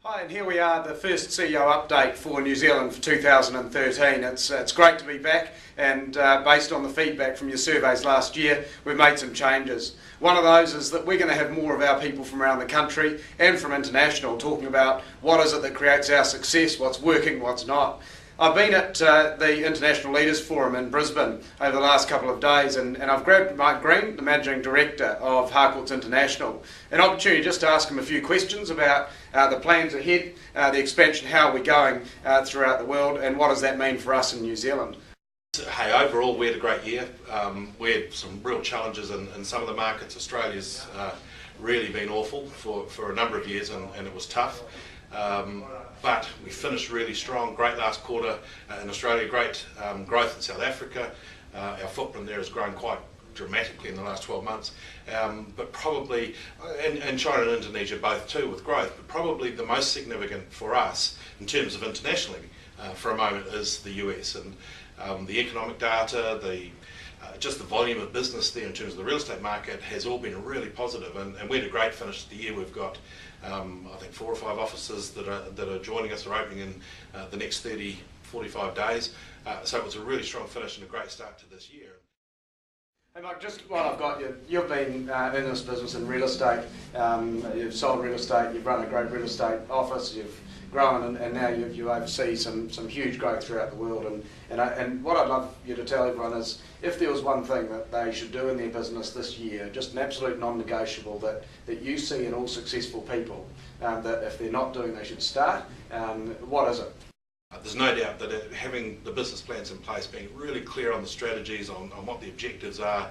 Hi, and here we are, the first CEO update for New Zealand for 2013. It's great to be back, and based on the feedback from your surveys last year, we've made some changes. One of those is that we're going to have more of our people from around the country and from international talking about what is it that creates our success, what's working, what's not. I've been at the International Leaders Forum in Brisbane over the last couple of days, and I've grabbed Mike Green, the Managing Director of Harcourts International, an opportunity just to ask him a few questions about the plans ahead, the expansion, how we're going throughout the world, and what does that mean for us in New Zealand. Hey, overall we had a great year. We had some real challenges in some of the markets. Australia's really been awful for a number of years, and it was tough. But we finished really strong, great last quarter in Australia, great growth in South Africa. Our footprint there has grown quite dramatically in the last 12 months, but probably, and China and Indonesia both too with growth, but probably the most significant for us in terms of internationally for a moment is the US, and the economic data, just the volume of business there in terms of the real estate market has all been really positive, and we had a great finish to the year. We've got I think 4 or 5 offices that are joining us, are opening in the next 45 days, so it was a really strong finish and a great start to this year. Hey Mike, just while I've got you, you've been in this business in real estate, you've sold real estate, you've run a great real estate office, you've grown, and now you oversee some huge growth throughout the world. And what I'd love you to tell everyone is, if there was one thing that they should do in their business this year, just an absolute non-negotiable that you see in all successful people, that if they're not doing they should start, what is it? There's no doubt that having the business plans in place, being really clear on the strategies, on what the objectives are,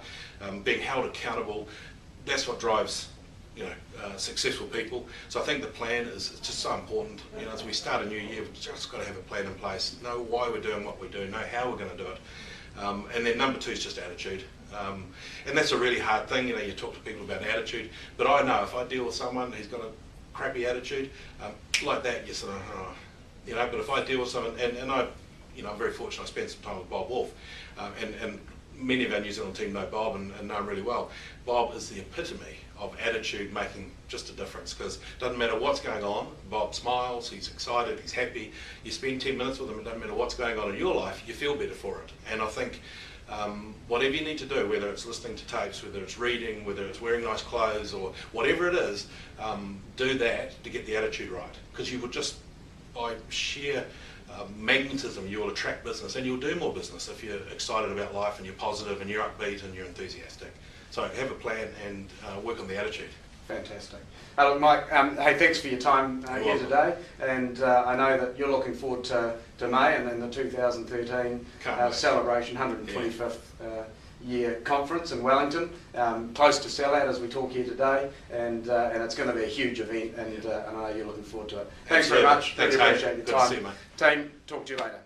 being held accountable, that's what drives successful people. So I think the plan is just so important. As we start a new year, we've just got to have a plan in place, know why we're doing what we do, know how we're going to do it. And then number 2 is just attitude. And that's a really hard thing. You talk to people about attitude, but I know if I deal with someone who's got a crappy attitude, like that, you sort of, but if I deal with someone, and I'm very fortunate, I spent some time with Bob Wolf, and many of our New Zealand team know Bob and know him really well. Bob is the epitome of attitude making just a difference, because it doesn't matter what's going on, Bob smiles, he's excited, he's happy. You spend 10 minutes with him, it doesn't matter what's going on in your life, you feel better for it. And I think whatever you need to do, whether it's listening to tapes, whether it's reading, whether it's wearing nice clothes, or whatever it is, do that to get the attitude right, because you will just, by sheer magnetism, you will attract business, and you'll do more business if you're excited about life and you're positive and you're upbeat and you're enthusiastic. So have a plan and work on the attitude. Fantastic. Look, Mike, hey, thanks for your time here today, and I know that you're looking forward to May and then the 2013 celebration, 125th year conference in Wellington, close to sellout as we talk here today, and it's going to be a huge event, and I know you're looking forward to it. Thanks very much. Thanks, really appreciate your time. Good to see you, mate. Team, talk to you later.